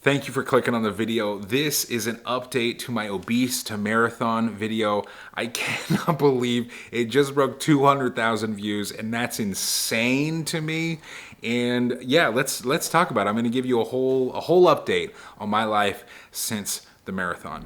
Thank you for clicking on the video. This is an update to my Obese to Marathon video. I cannot believe it just broke 200,000 views, and that's insane to me. And yeah, let's talk about it. I'm going to give you a whole update on my life since the marathon.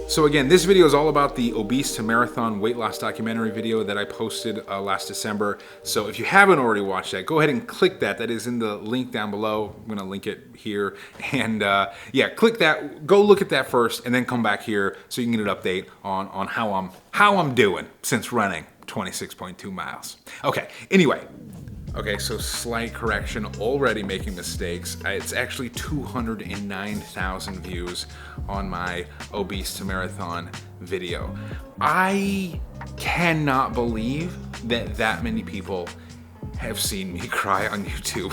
So again, this video is all about the Obese to Marathon weight loss documentary video that I posted last December. So if you haven't already watched that, go ahead and click that. That is in the link down below. I'm gonna link it here. And yeah, click that, go look at that first, and then come back here so you can get an update on how I'm doing since running 26.2 miles. Okay, anyway. Okay, so slight correction, already making mistakes. It's actually 209,000 views on my Obese to Marathon video. I cannot believe that many people have seen me cry on YouTube.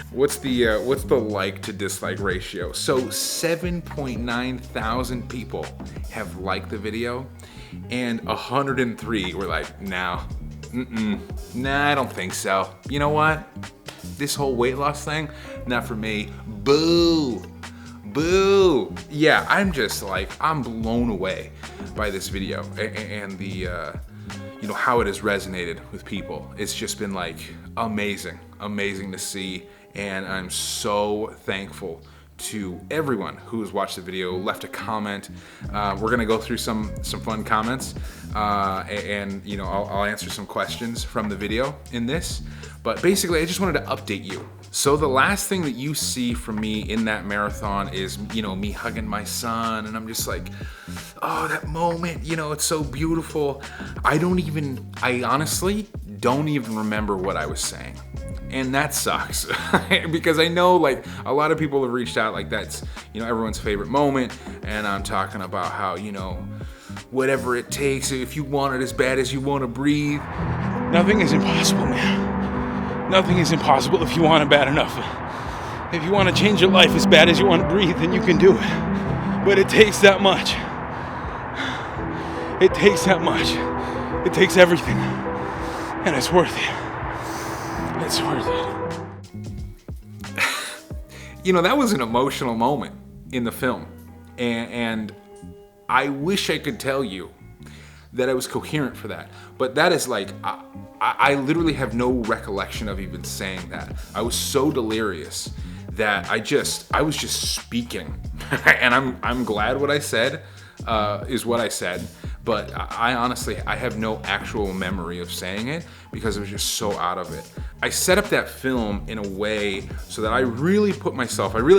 What's the like to dislike ratio? So 7.9 thousand people have liked the video, and 103 were like, no. Nah, I don't think so. You know what? This whole weight loss thing, not for me. Boo. Boo. Yeah, I'm just like, I'm blown away by this video and the, you know, how it has resonated with people. It's just been like amazing to see. And I'm so thankful to everyone who has watched the video, left a comment. We're gonna go through some fun comments, and you know, I'll answer some questions from the video in this. But basically, I just wanted to update you. So the last thing that you see from me in that marathon is, you know, me hugging my son, and I'm just like, oh, that moment, you know, it's so beautiful. I honestly don't even remember what I was saying. And that sucks because I know like a lot of people have reached out, like that's, you know, everyone's favorite moment. And I'm talking about how, you know, whatever it takes, if you want it as bad as you want to breathe. Nothing is impossible, man. Nothing is impossible if you want it bad enough. If you want to change your life as bad as you want to breathe, then you can do it. But it takes that much. It takes that much. It takes everything. And it's worth it. It's worth it. You know, that was an emotional moment in the film. And I wish I could tell you that I was coherent for that. But that is like, I literally have no recollection of even saying that. I was so delirious that I was just speaking. And I'm glad what I said is what I said. But I honestly have no actual memory of saying it because I was just so out of it. I set up that film in a way so that I really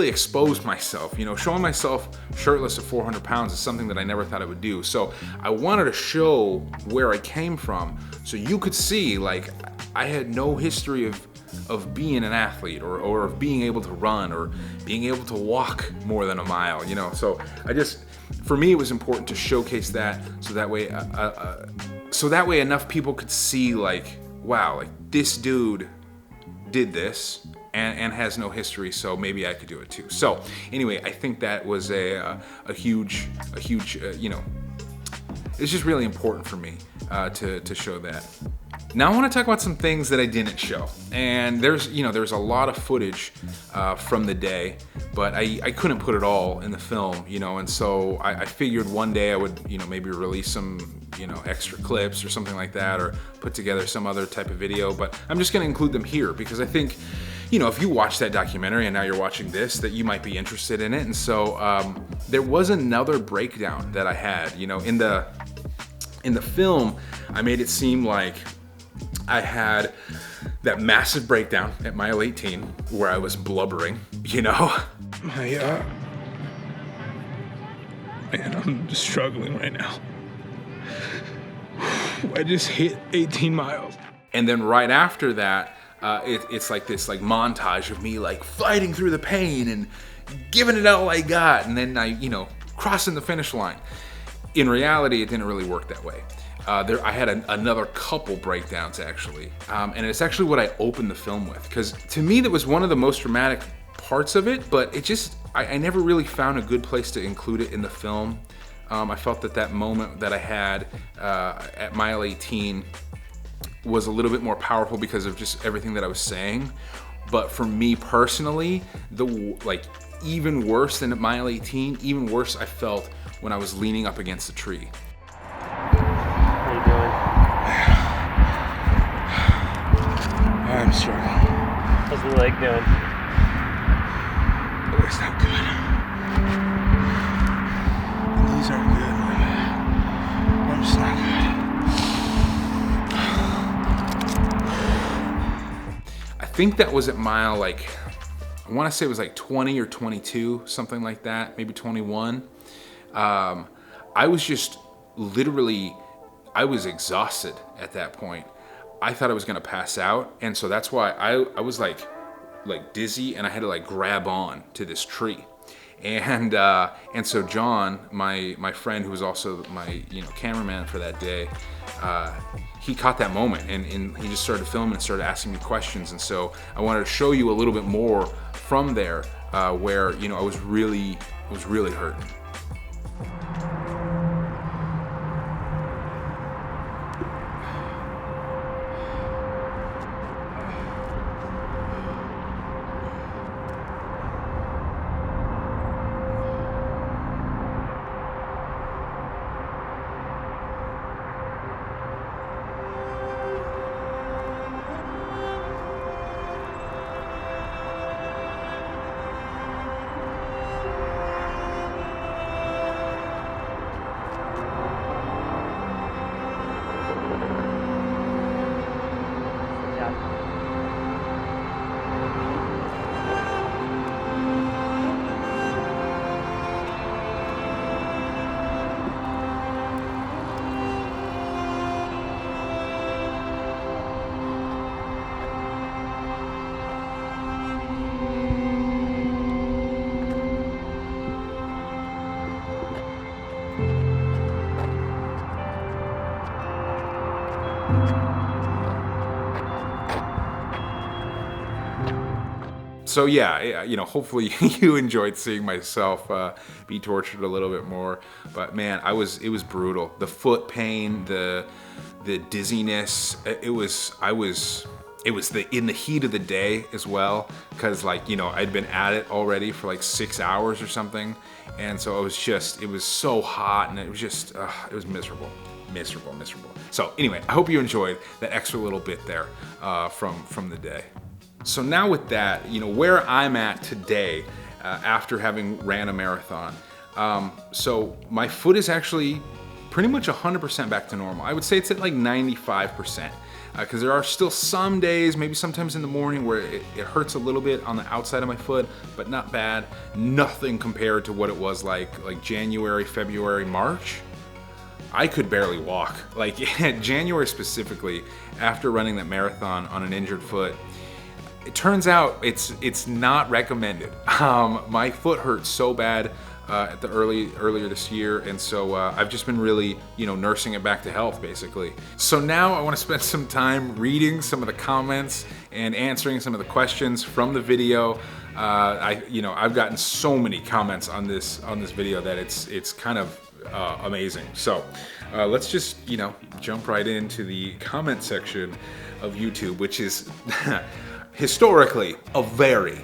exposed myself. You know, showing myself shirtless at 400 pounds is something that I never thought I would do. So I wanted to show where I came from so you could see, like, I had no history of being an athlete or of being able to run or being able to walk more than a mile, you know. So for me, it was important to showcase that so that way enough people could see, like, wow, like this dude did this and has no history, so maybe I could do it too. So anyway, I think that was a huge, you know, it's just really important for me to show that. Now I want to talk about some things that I didn't show, and there's a lot of footage from the day, but I couldn't put it all in the film, you know, and so I figured one day I would, you know, maybe release some, you know, extra clips or something like that, or put together some other type of video, but I'm just going to include them here because I think, you know, if you watch that documentary and now you're watching this, that you might be interested in it. And so there was another breakdown that I had, you know, in the film. I made it seem like I had that massive breakdown at mile 18 where I was blubbering, you know? Man, I'm just struggling right now. I just hit 18 miles. And then right after that, it's like this like montage of me like fighting through the pain and giving it all I got, and then I, you know, crossing the finish line. In reality, it didn't really work that way. I had another couple breakdowns actually, and it's actually what I opened the film with, because to me that was one of the most dramatic parts of it, but it just, I never really found a good place to include it in the film. I felt that that moment that I had at mile 18 was a little bit more powerful because of just everything that I was saying. But for me personally, even worse than at mile 18, even worse I felt when I was leaning up against the tree. How you doing? I'm struggling. How's the leg doing? The leg's not good. The knees aren't good. I'm just not good. I think that was at mile, I want to say it was 20 or 22, something like that, maybe 21. I was just literally, I was exhausted at that point. I thought I was gonna pass out, and so that's why I was like dizzy, and I had to grab on to this tree. And so John, my friend, who was also my cameraman for that day, he caught that moment, and he just started filming and started asking me questions. And so I wanted to show you a little bit more from there, where I was really hurting. So yeah, hopefully you enjoyed seeing myself be tortured a little bit more. But man, it was brutal. The foot pain, the dizziness. It was in the heat of the day as well, because I'd been at it already for 6 hours or something, and so it was so hot, and it was just it was miserable. So anyway, I hope you enjoyed that extra little bit there from the day. So now with that, where I'm at today after having ran a marathon. So my foot is actually pretty much 100% back to normal. I would say it's at 95%, because there are still some days, maybe sometimes in the morning, where it hurts a little bit on the outside of my foot, but not bad. Nothing compared to what it was like January, February, March. I could barely walk. January specifically, after running that marathon on an injured foot, it turns out it's not recommended. My foot hurt so bad at the earlier this year, and so I've just been really nursing it back to health, basically. So now I want to spend some time reading some of the comments and answering some of the questions from the video. I've gotten so many comments on this video that it's kind of amazing. So let's just jump right into the comment section of YouTube, which is historically a very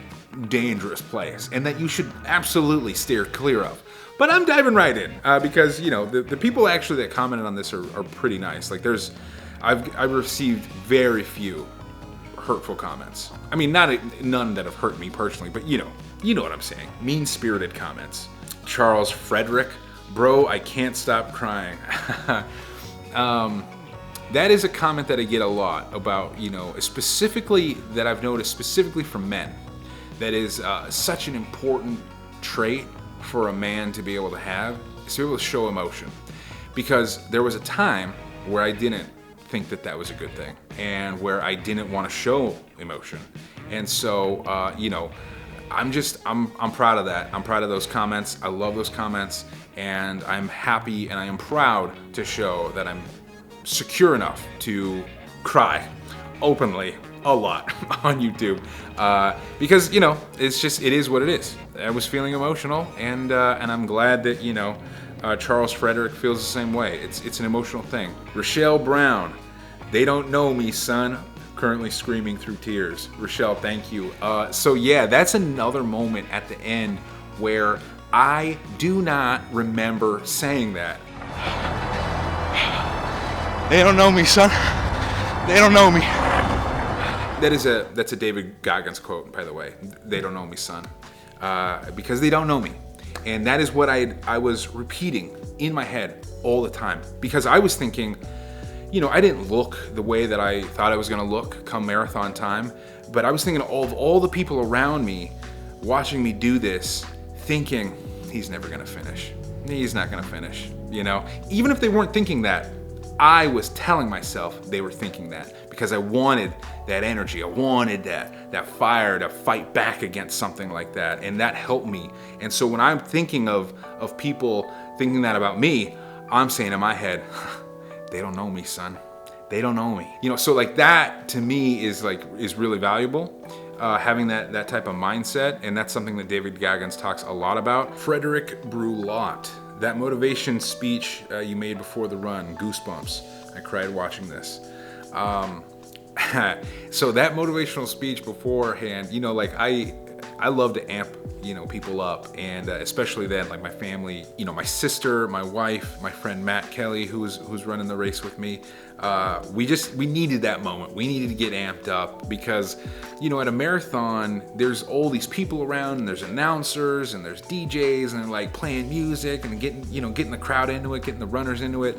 dangerous place, and that you should absolutely steer clear of. But I'm diving right in because the people actually that commented on this are pretty nice. I've received very few hurtful comments. I mean, none that have hurt me personally, but you know what I'm saying. Mean-spirited comments. Charles Frederick, bro, I can't stop crying. That is a comment that I get a lot about, specifically that I've noticed specifically from men. That is such an important trait for a man to be able to have, is to be able to show emotion. Because there was a time where I didn't think that was a good thing, and where I didn't want to show emotion. And so, I'm proud of that. I'm proud of those comments. I love those comments, and I'm happy and I am proud to show that I'm secure enough to cry openly a lot on YouTube, because it is what it is. I was feeling emotional, and I'm glad that Charles Frederick feels the same way. It's an emotional thing. Rochelle Brown, they don't know me, son. Currently screaming through tears. Rochelle, thank you. So yeah, that's another moment at the end where I do not remember saying that. They don't know me, son. They don't know me. That's a David Goggins quote, by the way. They don't know me, son. Because they don't know me. And that is what I was repeating in my head all the time. Because I was thinking, I didn't look the way that I thought I was gonna look come marathon time, but I was thinking of all the people around me watching me do this, thinking, he's never gonna finish. He's not gonna finish, Even if they weren't thinking that, I was telling myself they were thinking that because I wanted that energy. I wanted that fire to fight back against something like that, and that helped me. And so when I'm thinking of people thinking that about me, I'm saying in my head, they don't know me, son. They don't know me. So like that to me is really valuable. Having that type of mindset, and that's something that David Goggins talks a lot about. Frederick Brulot, that motivation speech you made before the run, goosebumps. I cried watching this. So that motivational speech beforehand, I love to amp, people up, and especially then, like my family, my sister, my wife, my friend Matt Kelly, who's running the race with me. We needed that moment. We needed to get amped up because, at a marathon, there's all these people around, and there's announcers, and there's DJs, and they're like playing music and getting the crowd into it, getting the runners into it.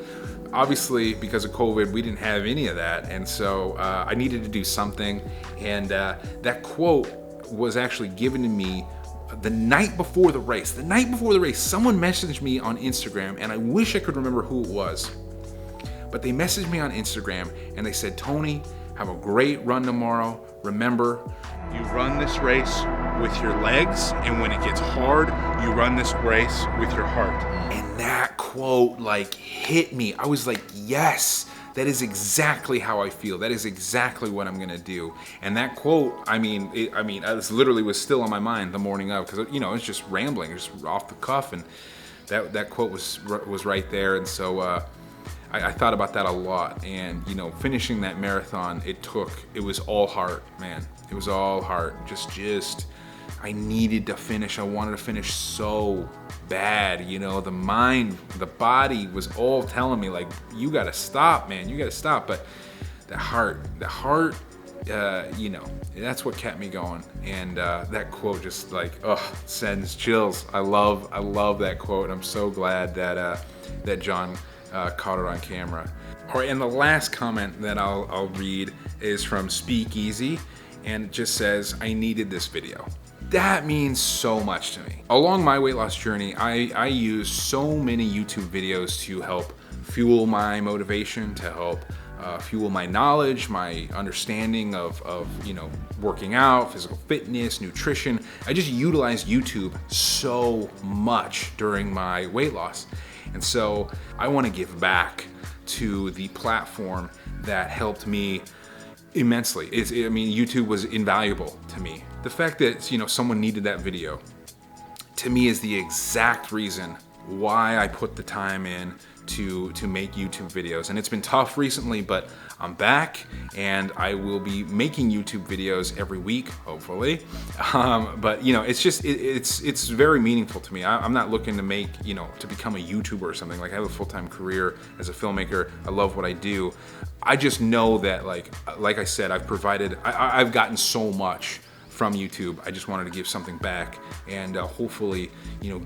Obviously, because of COVID, we didn't have any of that, and so I needed to do something. And that quote was actually given to me the night before the race. The night before the race, someone messaged me on Instagram, and I wish I could remember who it was. But they messaged me on Instagram, and they said, Tony, have a great run tomorrow. Remember, you run this race with your legs, and when it gets hard, you run this race with your heart. And that quote hit me. I was like, yes, that is exactly how I feel. That is exactly what I'm gonna do. And that quote, I literally was still on my mind the morning of, because it's just rambling, just off the cuff, and that quote was right there. And so I thought about that a lot. And finishing that marathon, it was all heart, man. It was all heart. Just I needed to finish. I wanted to finish so bad. The mind, the body was all telling me you gotta stop, man. You gotta stop. But the heart, that's what kept me going. And that quote just sends chills. I love that quote. I'm so glad that John caught it on camera. All right, and the last comment that I'll read is from Speakeasy, and it just says, I needed this video. That means so much to me. Along my weight loss journey, I use so many YouTube videos to help fuel my motivation, to help fuel my knowledge, my understanding of working out, physical fitness, nutrition. I just utilize YouTube so much during my weight loss. And so I want to give back to the platform that helped me immensely. YouTube was invaluable to me. The fact that someone needed that video, to me, is the exact reason why I put the time in to make YouTube videos. And it's been tough recently, but I'm back, and I will be making YouTube videos every week, hopefully. But it's very meaningful to me. I'm not looking to make to become a YouTuber or something. I have a full-time career as a filmmaker. I love what I do. I just know that like I said, I've gotten so much from YouTube. I just wanted to give something back, and hopefully,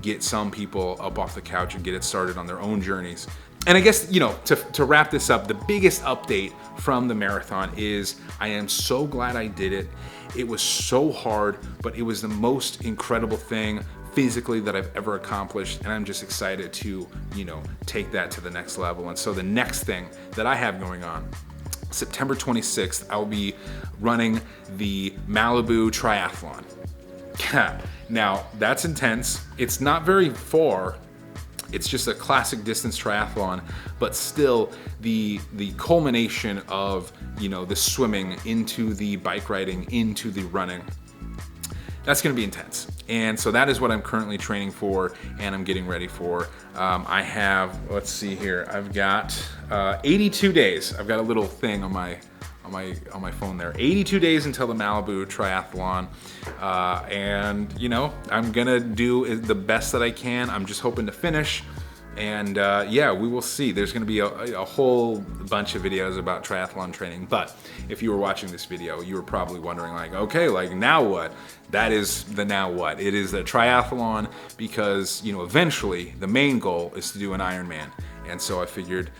get some people up off the couch and get it started on their own journeys. And I guess, to wrap this up, the biggest update from the marathon is I am so glad I did it. It was so hard, but it was the most incredible thing physically that I've ever accomplished, and I'm just excited to, take that to the next level. And so the next thing that I have going on, September 26th, I'll be running the Malibu Triathlon. Now, that's intense. It's not very far. It's just a classic distance triathlon, but still the culmination of, the swimming into the bike riding into the running. that's gonna be intense. And so that is what I'm currently training for and I'm getting ready for. I have, let's see here, I've got 82 days. I've got a little thing on my phone there. 82 days until the Malibu triathlon. And you know, I'm gonna do the best that I can. I'm just hoping to finish. And yeah, we will see. There's gonna be a whole bunch of videos about triathlon training, but if you were watching this video, you were probably wondering like, okay, like now what? That is the now what. It is a triathlon because, you know, eventually the main goal is to do an Ironman. And so I figured,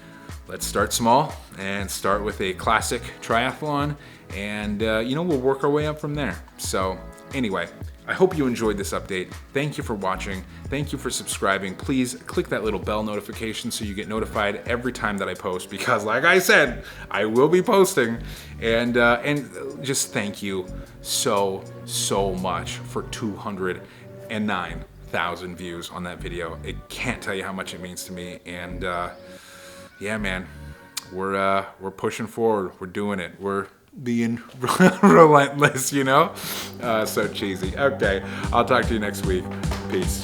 let's start small and start with a classic triathlon and you know, we'll work our way up from there. So anyway, I hope you enjoyed this update. Thank you for watching. Thank you for subscribing. Please click that little bell notification so you get notified every time that I post, because like I said, I will be posting. And just thank you so much for 209,000 views on that video. I can't tell you how much it means to me. And yeah, man, we're pushing forward. We're doing it. We're being relentless, you know? So cheesy. Okay, I'll talk to you next week. Peace.